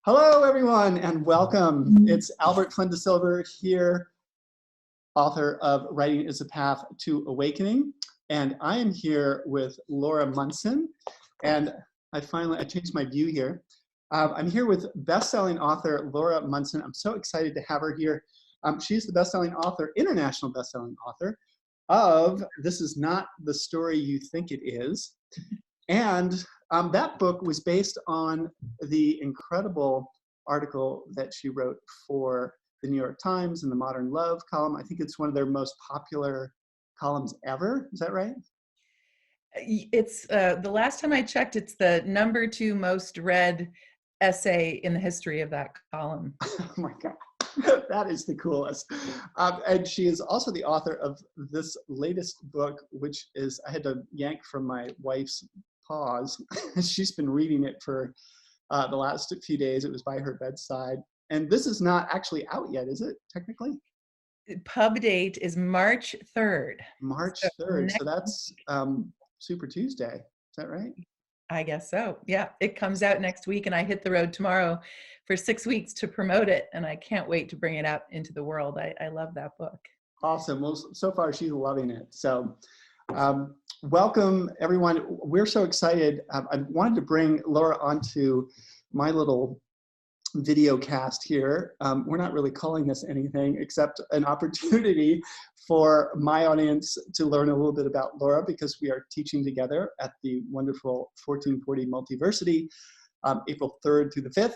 Hello, everyone, and welcome. It's Albert Flynn DeSilver here, author of Writing is a Path to Awakening. And I am here with Laura Munson. And I changed my view here. I'm here with best-selling author Laura Munson. I'm so excited to have her here. She's the best-selling author, international best-selling author of This Is Not the Story You Think It Is. And that book was based on the incredible article that she wrote for the New York Times in the Modern Love column. I think it's one of their most popular columns ever. Is that right? It's the last time I checked, it's the #2 most read essay in the history of that column. Oh my God. That is the coolest. And she is also the author of this latest book, which is, I had to yank from my wife's paws. She's been reading it for the last few days. It was by her bedside. And this is not actually out yet, is it, technically? Pub date is March 3rd. March 3rd. So that's Super Tuesday. Is that right? I guess so. Yeah, it comes out next week, and I hit the road tomorrow for 6 weeks to promote it, and I can't wait to bring it out into the world. I love that book. Awesome. Well, so far she's loving it. So welcome, everyone. We're so excited. I wanted to bring Laura onto my little video cast here. We're not really calling this anything except an opportunity for my audience to learn a little bit about Laura, because we are teaching together at the wonderful 1440 Multiversity, April 3rd through the 5th.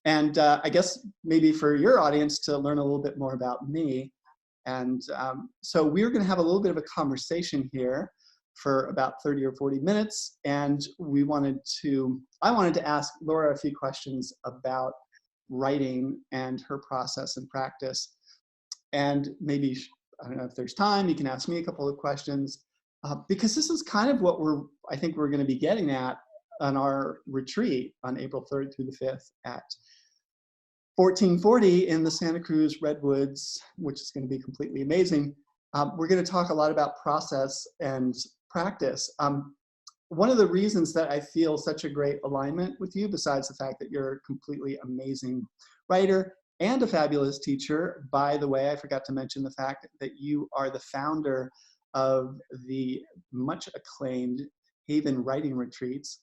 And I guess maybe for your audience to learn a little bit more about me. And so we're going to have a little bit of a conversation here for about 30 or 40 minutes. And I wanted to ask Laura a few questions about writing and her process and practice. And maybe, I don't know if there's time, you can ask me a couple of questions, because this is kind of what I think we're going to be getting at on our retreat on April 3rd through the 5th at 1440 in the Santa Cruz Redwoods, which is going to be completely amazing. We're going to talk a lot about process and practice. One of the reasons that I feel such a great alignment with you, besides the fact that you're a completely amazing writer and a fabulous teacher, by the way, I forgot to mention the fact that you are the founder of the much acclaimed Haven Writing Retreats,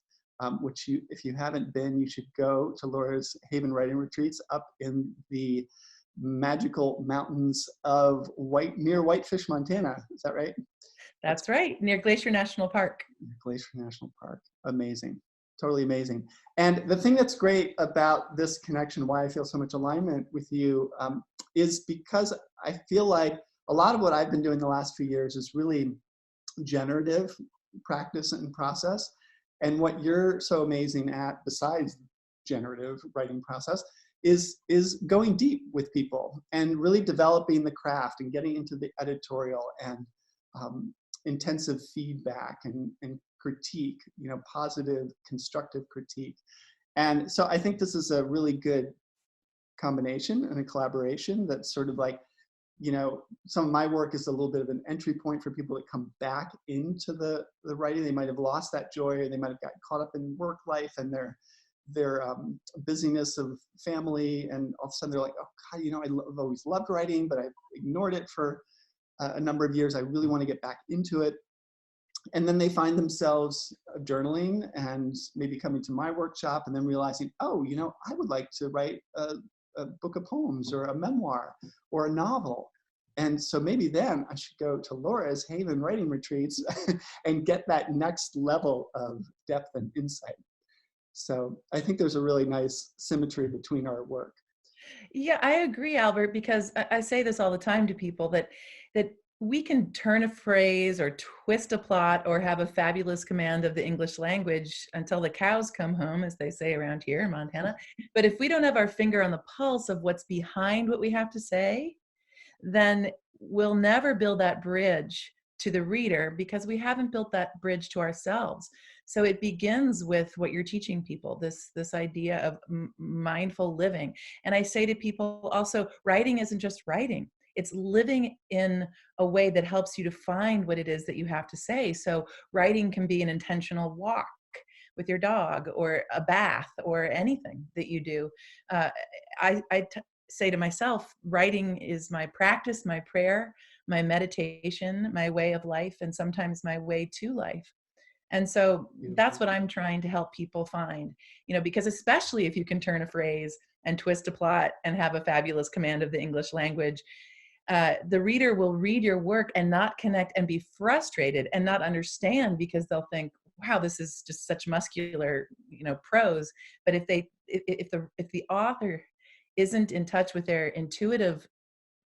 which if you haven't been, you should go to Laura's Haven Writing Retreats up in the magical mountains of near Whitefish, Montana. Is that right? That's right, near Glacier National Park. Glacier National Park. Amazing. Totally amazing. And the thing that's great about this connection, why I feel so much alignment with you, is because I feel like a lot of what I've been doing the last few years is really generative practice and process. And what you're so amazing at, besides generative writing process, is going deep with people and really developing the craft and getting into the editorial and intensive feedback and critique, positive, constructive critique. And so I think this is a really good combination and a collaboration that's sort of like, some of my work is a little bit of an entry point for people that come back into the writing. They might have lost that joy, or they might have gotten caught up in work life and their busyness of family, and all of a sudden they're like, oh God, I've always loved writing, but I've ignored it for a number of years. I really want to get back into it. And then they find themselves journaling and maybe coming to my workshop and then realizing, oh, I would like to write a book of poems or a memoir or a novel. And so maybe then I should go to Laura's Haven Writing Retreats and get that next level of depth and insight. So I think there's a really nice symmetry between our work. Yeah, I agree, Albert, because I say this all the time to people that we can turn a phrase or twist a plot or have a fabulous command of the English language until the cows come home, as they say around here in Montana. But if we don't have our finger on the pulse of what's behind what we have to say, then we'll never build that bridge to the reader, because we haven't built that bridge to ourselves. So it begins with what you're teaching people, this idea of mindful living. And I say to people also, writing isn't just writing. It's living in a way that helps you to find what it is that you have to say. So writing can be an intentional walk. with your dog, or a bath, or anything that you do. I say to myself, writing is my practice, my prayer, my meditation, my way of life, and sometimes my way to life. And so that's Beautiful. what I'm trying to help people find, because especially if you can turn a phrase and twist a plot and have a fabulous command of the English language, the reader will read your work and not connect and be frustrated and not understand, because they'll think, wow, this is just such muscular, prose. But if the author isn't in touch with their intuitive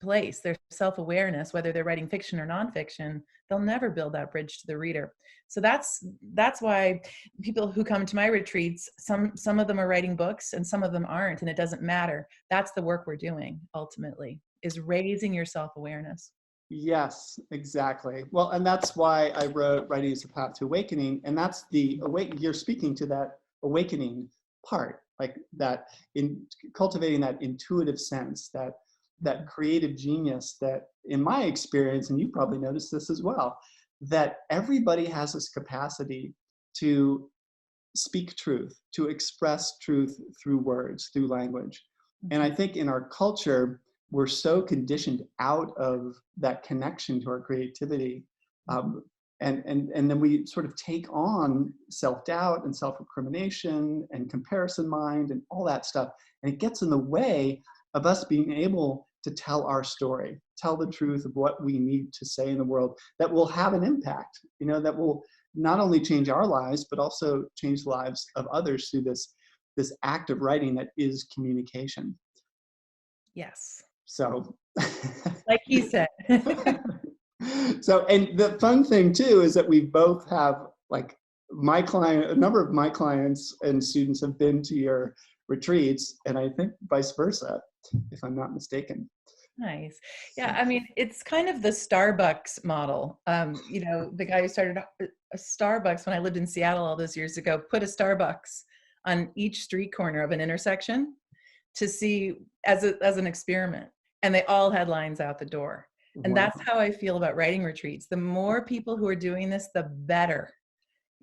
place, their self-awareness, whether they're writing fiction or nonfiction, they'll never build that bridge to the reader. So that's why people who come to my retreats, some of them are writing books and some of them aren't, and it doesn't matter. That's the work we're doing ultimately, is raising your self-awareness. Yes, exactly. Well, and that's why I wrote Writing is a Path to Awakening. And that's you're speaking to that awakening part, like that, in cultivating that intuitive sense, that creative genius that, in my experience, and you probably noticed this as well, that everybody has this capacity to speak truth, to express truth through words, through language. And I think in our culture, we're so conditioned out of that connection to our creativity. And then we sort of take on self-doubt and self-recrimination and comparison mind and all that stuff. And it gets in the way of us being able to tell our story, tell the truth of what we need to say in the world that will have an impact, that will not only change our lives, but also change the lives of others through this act of writing that is communication. Yes. So, like he said. So, and the fun thing too is that we both have, like, a number of my clients and students have been to your retreats, and I think vice versa, if I'm not mistaken. Nice. Yeah, I mean, it's kind of the Starbucks model. The guy who started a Starbucks when I lived in Seattle all those years ago put a Starbucks on each street corner of an intersection to see as an experiment, and they all had lines out the door. And Wow. that's how I feel about writing retreats. The more people who are doing this, the better,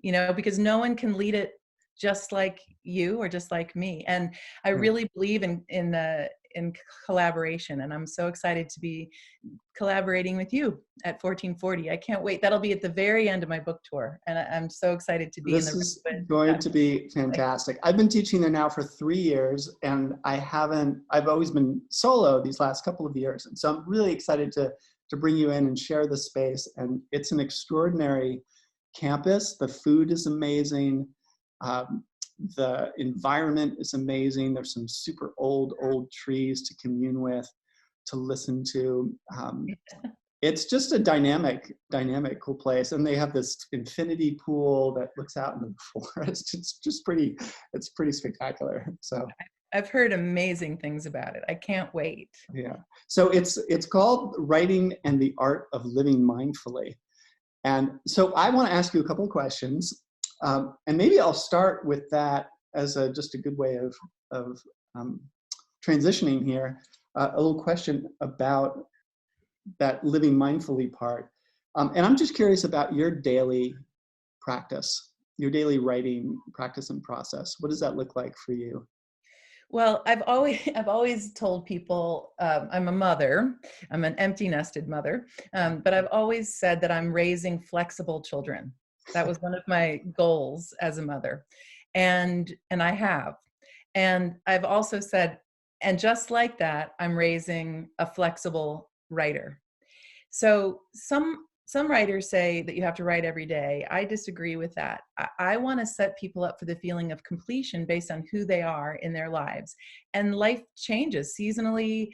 because no one can lead it just like you or just like me. And I really believe in collaboration, and I'm so excited to be collaborating with you at 1440. I can't wait. That'll be at the very end of my book tour, and I'm so excited to be This is going to be fantastic. I've been teaching there now for 3 years, and I've always been solo these last couple of years. And so I'm really excited to bring you in and share the space. And it's an extraordinary campus. The food is amazing. The environment is amazing. There's some super old trees to commune with, to listen to. It's just a dynamic, cool place. And they have this infinity pool that looks out into the forest. It's pretty spectacular. So I've heard amazing things about it. I can't wait. Yeah. So it's called Writing and the Art of Living Mindfully. And so I want to ask you a couple of questions. And maybe I'll start with that as just a good way of transitioning here. A little question about that living mindfully part. And I'm just curious about your daily practice, your daily writing practice and process. What does that look like for you? Well, I've always told people I'm a mother. I'm an empty nested mother, but I've always said that I'm raising flexible children. That was one of my goals as a mother, and I have. And I've also said, and just like that, I'm raising a flexible writer. So some writers say that you have to write every day. I disagree with that. I want to set people up for the feeling of completion based on who they are in their lives. And life changes seasonally.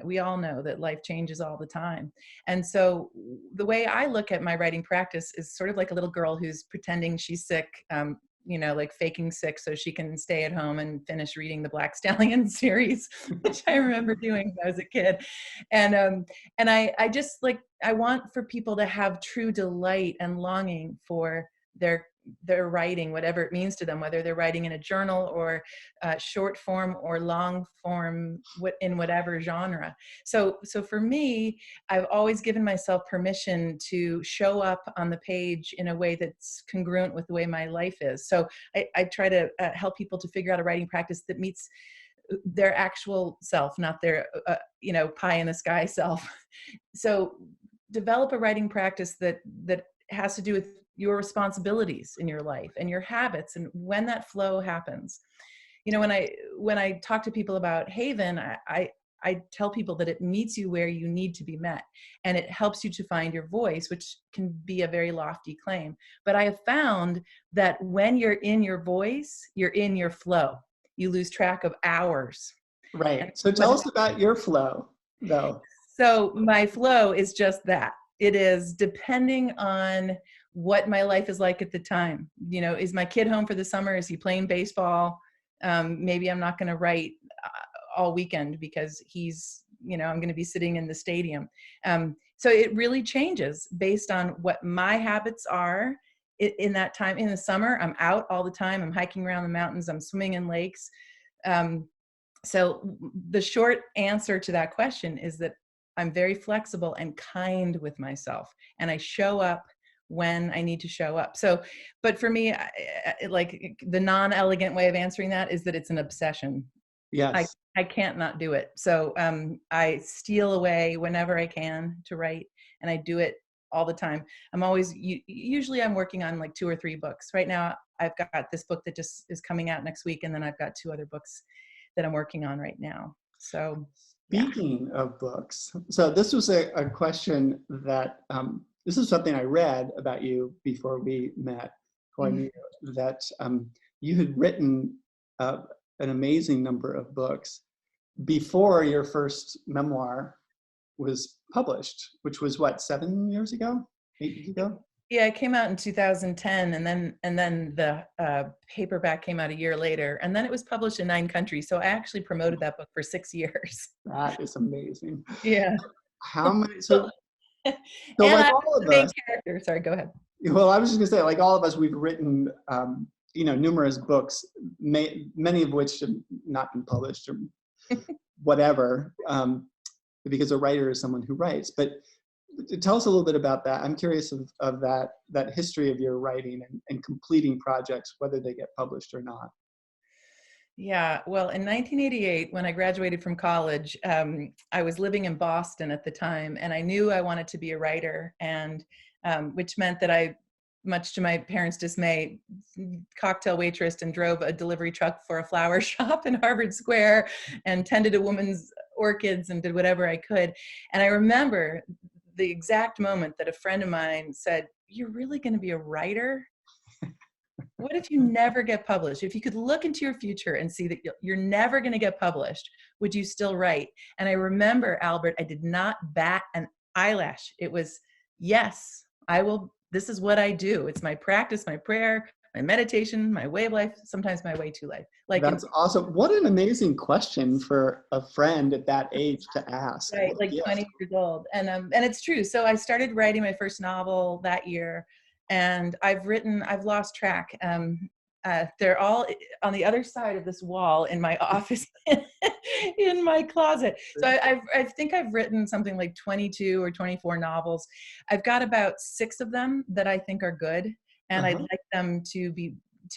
We all know that life changes all the time. And so the way I look at my writing practice is sort of like a little girl who's pretending she's sick, like faking sick so she can stay at home and finish reading the Black Stallion series, which I remember doing when I was a kid. And I want for people to have true delight and longing for their their writing, whatever it means to them, whether they're writing in a journal or short form or long form, in whatever genre. So for me, I've always given myself permission to show up on the page in a way that's congruent with the way my life is. So I try to help people to figure out a writing practice that meets their actual self, not their pie in the sky self. So develop a writing practice that has to do with your responsibilities in your life and your habits and when that flow happens. When I talk to people about Haven, I tell people that it meets you where you need to be met, and it helps you to find your voice, which can be a very lofty claim. But I have found that when you're in your voice, you're in your flow. You lose track of hours. Right. So tell us about your flow, though. So my flow is just that. It is depending on what my life is like at the time. Is my kid home for the summer? Is he playing baseball? Maybe I'm not going to write all weekend because he's, I'm going to be sitting in the stadium. So it really changes based on what my habits are in that time. In the summer, I'm out all the time. I'm hiking around the mountains. I'm swimming in lakes. So the short answer to that question is that I'm very flexible and kind with myself, and I show up when I need to show up. So, but for me, like the non-elegant way of answering that is that it's an obsession. Yes. I can't not do it. So I steal away whenever I can to write, and I do it all the time. Usually I'm working on like 2 or 3 books. Right now I've got this book that just is coming out next week, and then I've got 2 other books that I'm working on right now. So speaking of books, so this was a question that this is something I read about you before we met, that you had written an amazing number of books before your first memoir was published, which was what, 7 years ago, 8 years ago? Yeah, it came out in 2010, and then the paperback came out a year later, and then it was published in 9 countries. So I actually promoted that book for 6 years. That is amazing. Yeah. How many? So and like I all was of the main us. character. Sorry, go ahead. Well, I was just gonna say, like all of us, we've written, numerous books, many of which have not been published or whatever, because a writer is someone who writes. But tell us a little bit about that. I'm curious of that history of your writing and completing projects, whether they get published or not. Yeah, well, in 1988, when I graduated from college, I was living in Boston at the time, and I knew I wanted to be a writer, and which meant that I, much to my parents' dismay, cocktail waitressed and drove a delivery truck for a flower shop in Harvard Square and tended a woman's orchids and did whatever I could. And I remember the exact moment that a friend of mine said, "You're really going to be a writer? What if you never get published? If you could look into your future and see that you're never going to get published, would you still write?" And I remember, Albert, I did not bat an eyelash. It was, yes, I will. This is what I do. It's my practice, my prayer, my meditation, my way of life, sometimes my way to life. That's awesome. What an amazing question for a friend at that age to ask. Right, like 20 years old. And it's true. So I started writing my first novel that year, and I've lost track. They're all on the other side of this wall in my office, in my closet. So I think I've written something like 22 or 24 novels. I've got about 6 of them that I think are good, and I'd like them to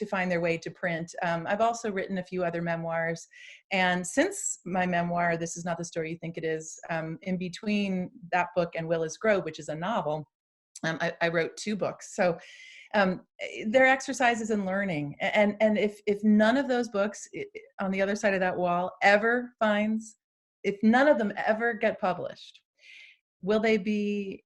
find their way to print. I've also written a few other memoirs. And since my memoir, This Is Not the Story You Think It Is, in between that book and Willis Grove, which is a novel, I wrote 2 books. So they're exercises in learning. And if none of those books on the other side of that wall if none of them ever get published, will they be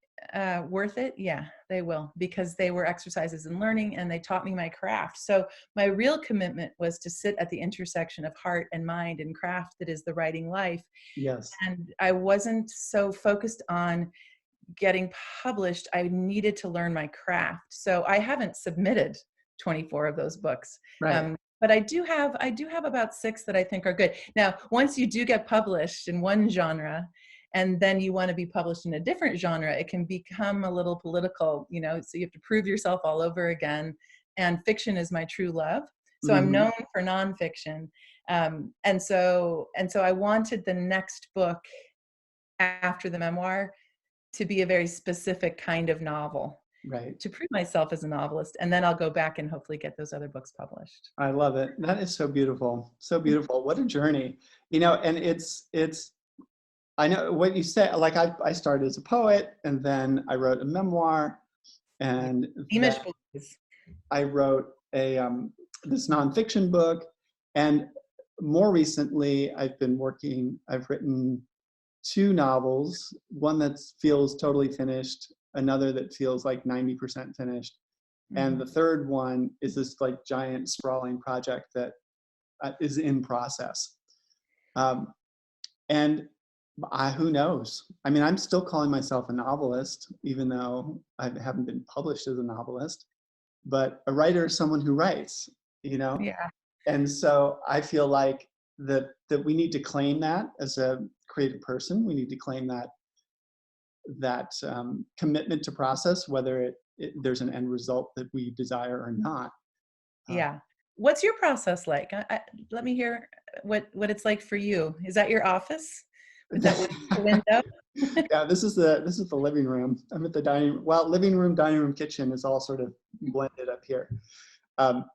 worth it? Yeah, they will, because they were exercises in learning and they taught me my craft. So my real commitment was to sit at the intersection of heart and mind and craft that is the writing life. Yes. And I wasn't so focused on getting published. I needed to learn my craft. So I haven't submitted 24 of those books. Right. But I do have about 6 that I think are good. Now, once you do get published in one genre, and then you want to be published in a different genre, it can become a little political, so you have to prove yourself all over again. and fiction is my true love. So I'm Mhm. known for nonfiction. And so I wanted the next book after the memoir to be a very specific kind of novel Right. to prove myself as a novelist. And then I'll go back and hopefully get those other books published. I love it. That is so beautiful. So beautiful. What a journey. You know, and I know what you said, like I started as a poet and then I wrote a memoir and then Beamish Boys. I wrote this nonfiction book. And more recently, I've written two novels, one that feels totally finished, another that feels like 90% finished. And the third one is this like giant sprawling project that is in process. Um, and who knows? I mean, I'm still calling myself a novelist, even though I haven't been published as a novelist. But a writer is someone who writes, you know? Yeah. And so I feel like that we need to claim that as a creative person. We need to claim that commitment to process, whether there's an end result that we desire or not. Yeah. What's your process like? Let me hear what it's like for you. Is that your office with that window? Yeah, this is the living room. I'm at the dining room. Well, living room, dining room, kitchen is all sort of blended up here. Um,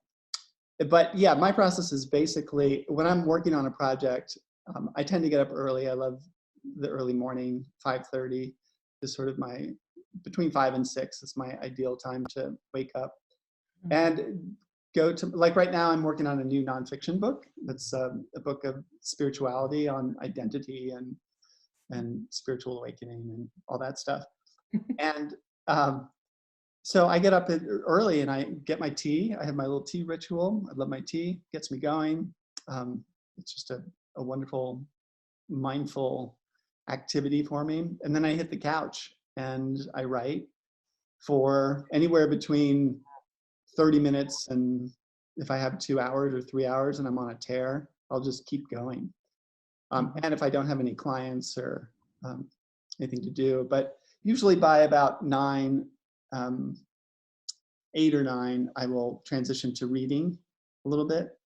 but yeah, my process is basically when I'm working on a project, I tend to get up early. I love the early morning. 5:30 is sort of between 5 and 6 is my ideal time to wake up and go to, like right now I'm working on a new nonfiction book. That's a book of spirituality on identity and spiritual awakening and all that stuff. And so I get up early and I get my tea. I have my little tea ritual. I love my tea, gets me going. It's just a wonderful, mindful activity for me. And then I hit the couch and I write for anywhere between 30 minutes and if I have 2 hours or 3 hours and I'm on a tear, I'll just keep going. And if I don't have any clients or anything to do, but usually by about 8 or 9, I will transition to reading a little bit,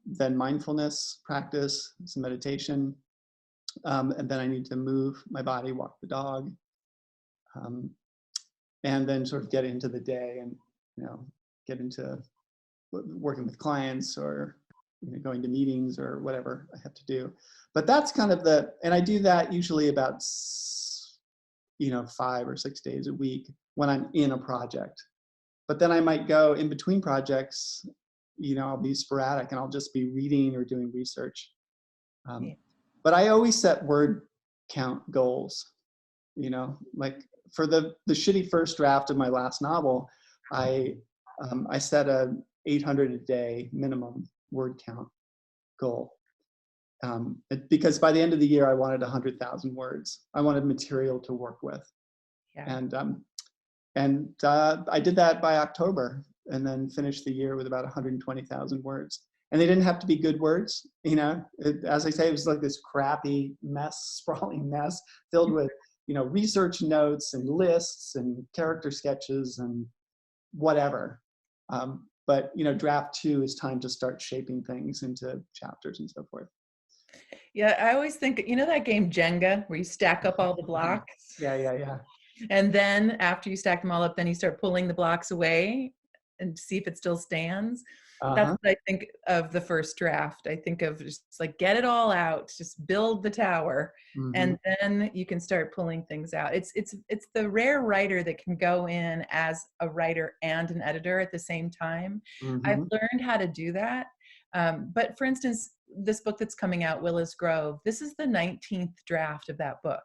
then mindfulness practice, some meditation, and then I need to move my body, walk the dog, and then sort of get into the day and get into working with clients or going to meetings or whatever I have to do. But that's kind of and I do that usually about 5 or 6 days a week when I'm in a project. But then I might go in between projects, I'll be sporadic and I'll just be reading or doing research. But I always set word count goals, like for the shitty first draft of my last novel, I set a 800 a day minimum word count goal. Because by the end of the year, I wanted 100,000 words. I wanted material to work with. Yeah. And I did that by October and then finished the year with about 120,000 words. And they didn't have to be good words, as I say, it was like this crappy mess, sprawling mess filled with, research notes and lists and character sketches and whatever. But, draft 2 is time to start shaping things into chapters and so forth. Yeah, I always think, that game Jenga where you stack up all the blocks? Yeah. And then after you stack them all up, then you start pulling the blocks away and see if it still stands. That's what I think of the first draft. I think of just like, get it all out, just build the tower, and then you can start pulling things out. It's the rare writer that can go in as a writer and an editor at the same time. I've learned how to do that. But for instance, this book that's coming out, Willis Grove, this is the 19th draft of that book.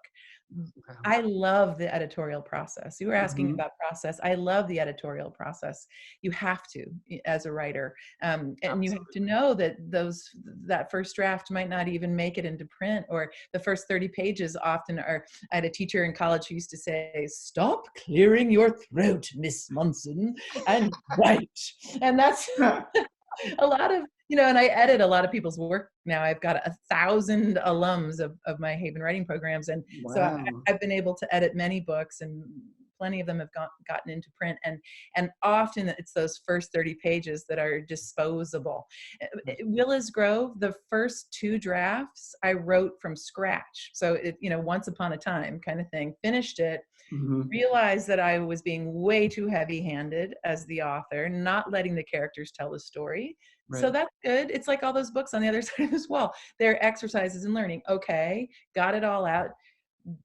Wow. I love the editorial process. You were asking about process. I love the editorial process. You have to, as a writer, and you have to know that that first draft might not even make it into print, or the first 30 pages often are. I had a teacher in college who used to say, "Stop clearing your throat, Miss Munson, and write." And that's a lot of, and I edit a lot of people's work now. I've got 1,000 alums of my Haven writing programs. And so I've been able to edit many books and plenty of them have gotten into print, and often it's those first 30 pages that are disposable. Willis Grove, the first 2 drafts I wrote from scratch. So it, once upon a time kind of thing, finished it, realized that I was being way too heavy-handed as the author, not letting the characters tell the story. Right. So that's good. It's like all those books on the other side of this wall. They're exercises in learning. Okay, got it all out.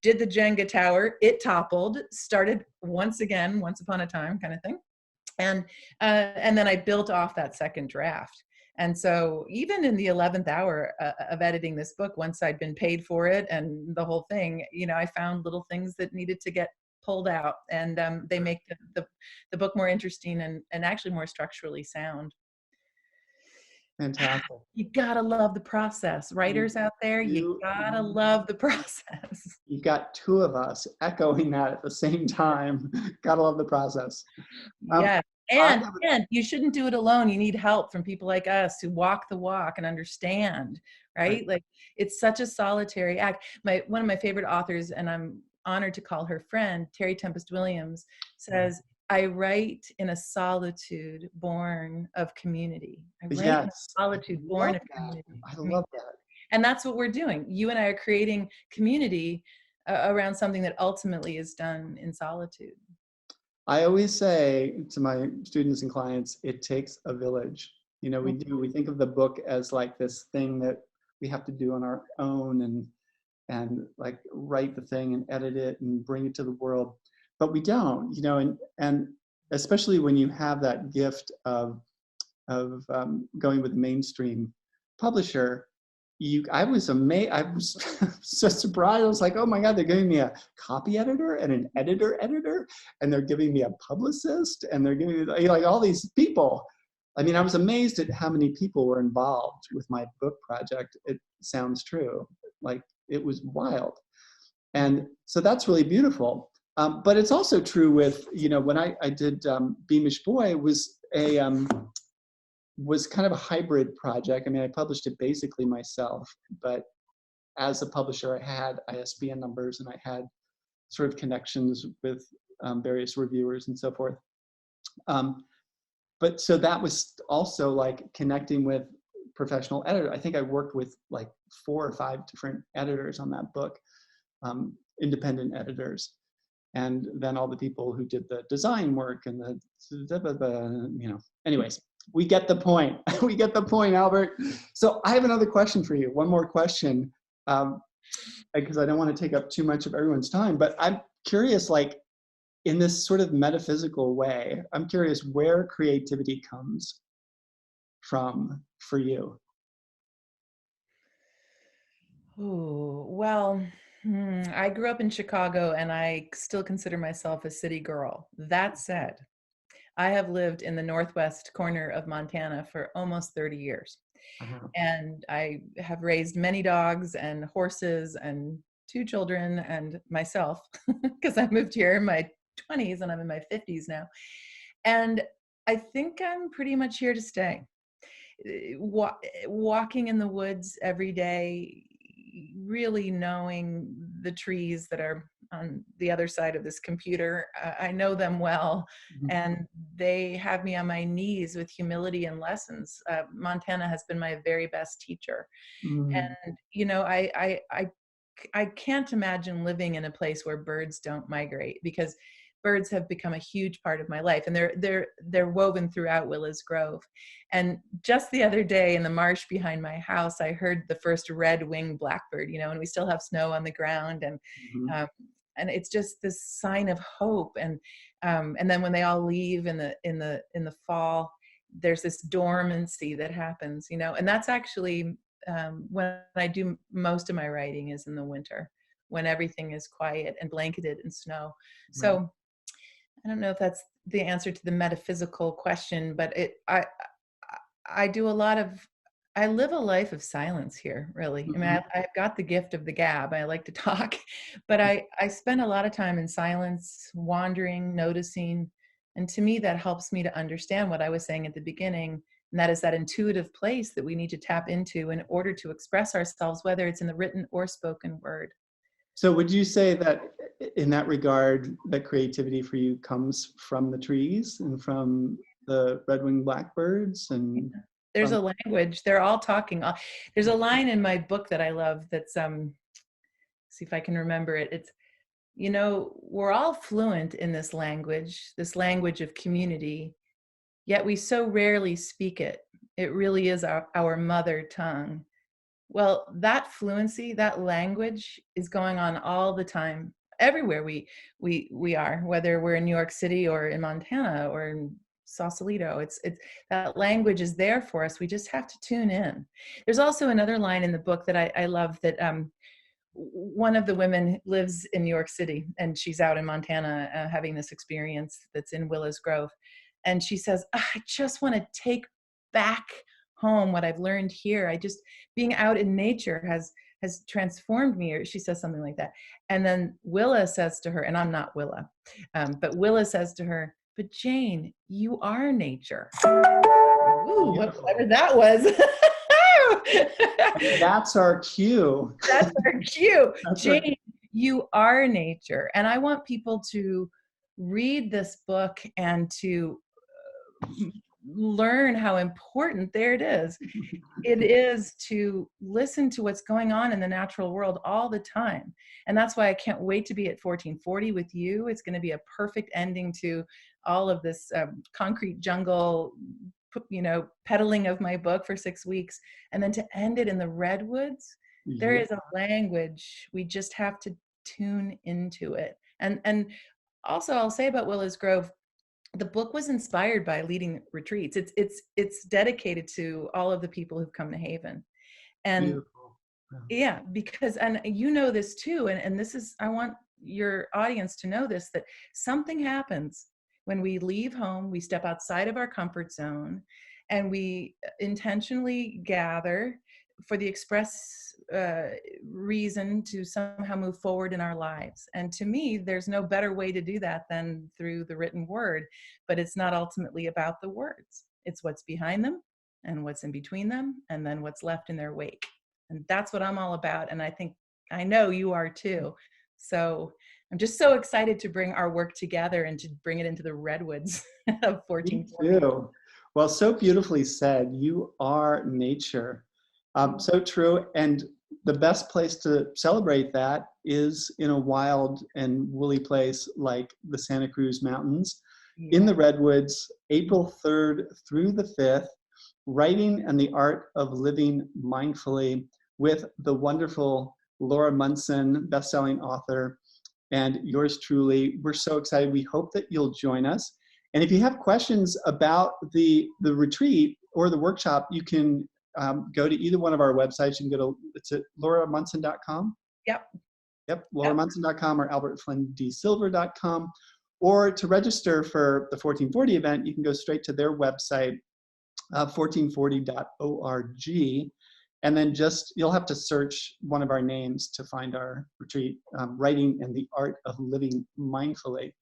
Did the Jenga tower, it toppled, started once again, once upon a time kind of thing. And then I built off that second draft. And so even in the 11th hour of editing this book, once I'd been paid for it and the whole thing, I found little things that needed to get pulled out, and they make the book more interesting and actually more structurally sound. Fantastic. You gotta love the process. Writers out there, you gotta love the process. You've got 2 of us echoing that at the same time. Gotta love the process. Yes. And you shouldn't do it alone. You need help from people like us who walk the walk and understand, right? Like, it's such a solitary act. One of my favorite authors, and I'm honored to call her friend, Terry Tempest Williams, says, I write in a solitude born of community. I write in a solitude born of community. I love that. And that's what we're doing. You and I are creating community around something that ultimately is done in solitude. I always say to my students and clients, it takes a village. We think of the book as like this thing that we have to do on our own and like write the thing and edit it and bring it to the world. But we don't, and especially when you have that gift of going with a mainstream publisher, I was amazed. I was so surprised. I was like, oh my God, they're giving me a copy editor and an editor, and they're giving me a publicist, and they're giving me like all these people. I mean, I was amazed at how many people were involved with my book project. It sounds true. Like, it was wild. And so that's really beautiful. But it's also true with, when I did Beamish Boy was was kind of a hybrid project. I mean, I published it basically myself, but as a publisher, I had ISBN numbers and I had sort of connections with various reviewers and so forth. But so that was also like connecting with professional editor. I think I worked with like 4 or 5 different editors on that book, independent editors. And then all the people who did the design work and anyways, we get the point. We get the point, Albert. So I have another question for you. One more question, because I don't want to take up too much of everyone's time, but I'm curious, like, in this sort of metaphysical way, I'm curious where creativity comes from for you. Oh, well, I grew up in Chicago and I still consider myself a city girl. That said, I have lived in the northwest corner of Montana for almost 30 years. And I have raised many dogs and horses and 2 children and myself, because I moved here in my 20s and I'm in my 50s now. And I think I'm pretty much here to stay. Walking in the woods every day, really knowing the trees that are on the other side of this computer. I know them well, and they have me on my knees with humility and lessons. Montana has been my very best teacher. And, I can't imagine living in a place where birds don't migrate, because birds have become a huge part of my life, and they're woven throughout Willis Grove. And just the other day in the marsh behind my house, I heard the first red-winged blackbird, and we still have snow on the ground, and it's just this sign of hope. And then when they all leave in the fall, there's this dormancy that happens, and that's actually when I do most of my writing is in the winter, when everything is quiet and blanketed in snow. So I don't know if that's the answer to the metaphysical question, but I do a lot of, I live a life of silence here, really. I mean, I've got the gift of the gab. I like to talk, but I spend a lot of time in silence, wandering, noticing. And to me, that helps me to understand what I was saying at the beginning. And that is that intuitive place that we need to tap into in order to express ourselves, whether it's in the written or spoken word. So would you say that in that regard, that creativity for you comes from the trees and from the red-winged blackbirds and There's from, a language. They're all talking. There's a line in my book that I love that's see if I can remember it. It's, you know, we're all fluent in this language of community, yet we so rarely speak it. It really is our mother tongue. Well, that fluency, that language is going on all the time, everywhere we are, whether we're in New York City or in Montana or in Sausalito. It's that language is there for us. We just have to tune in. There's also another line in the book that I love that one of the women lives in New York City and she's out in Montana having this experience that's in Willows Grove. And she says, "Ah, I just want to take back home what I've learned here. Being out in nature has transformed me," or she says something like that. And then Willa says to her, and I'm not Willa, but Willa says to her, "But Jane, you are nature." Ooh, what clever that was. that's our cue. That's our cue. That's our, Jane, you are nature. And I want people to read this book and to learn how important, there it is to listen to what's going on in the natural world all the time. And that's why I can't wait to be at 1440 with you. It's going to be a perfect ending to all of this concrete jungle, you know, peddling of my book for 6 weeks, and then to end it in the redwoods. There yeah. is a language. We just have to tune into it. And also I'll say about Willows Grove, the book was inspired by leading retreats. It's dedicated to all of the people who've come to Haven. And Beautiful. yeah, because, and you know this too, and this is, I want your audience to know this, that something happens when we leave home, we step outside of our comfort zone, and we intentionally gather for the express reason to somehow move forward in our lives. And to me, there's no better way to do that than through the written word, but it's not ultimately about the words. It's what's behind them and what's in between them, and then what's left in their wake. And that's what I'm all about. And I know you are too. So I'm just so excited to bring our work together and to bring it into the redwoods of Me 1440. too. Well, so beautifully said. You are nature. So true. And the best place to celebrate that is in a wild and woolly place like the Santa Cruz Mountains in the redwoods, April 3rd through the 5th, Writing and the Art of Living Mindfully with the wonderful Laura Munson, best-selling author, and yours truly. We're so excited. We hope that you'll join us. And if you have questions about the retreat or the workshop, you can go to either one of our websites. You can go to, it's at lauramunson.com. Yep. Yep, lauramunson.com or albertflynndesilver.com. Or to register for the 1440 event, you can go straight to their website, 1440.org. And then you'll have to search one of our names to find our retreat, Writing and the Art of Living Mindfully.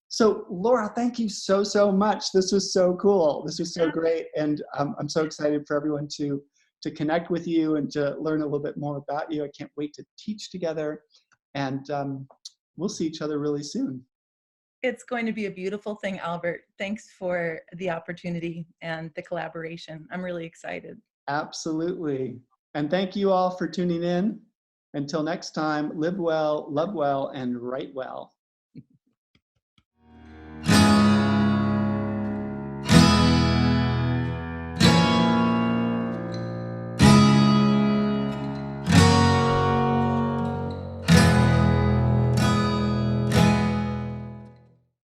So Laura, thank you so, so much. This was so cool. This was so great. And I'm so excited for everyone to connect with you and to learn a little bit more about you. I can't wait to teach together. And we'll see each other really soon. It's going to be a beautiful thing, Albert. Thanks for the opportunity and the collaboration. I'm really excited. Absolutely. And thank you all for tuning in. Until next time, live well, love well, and write well.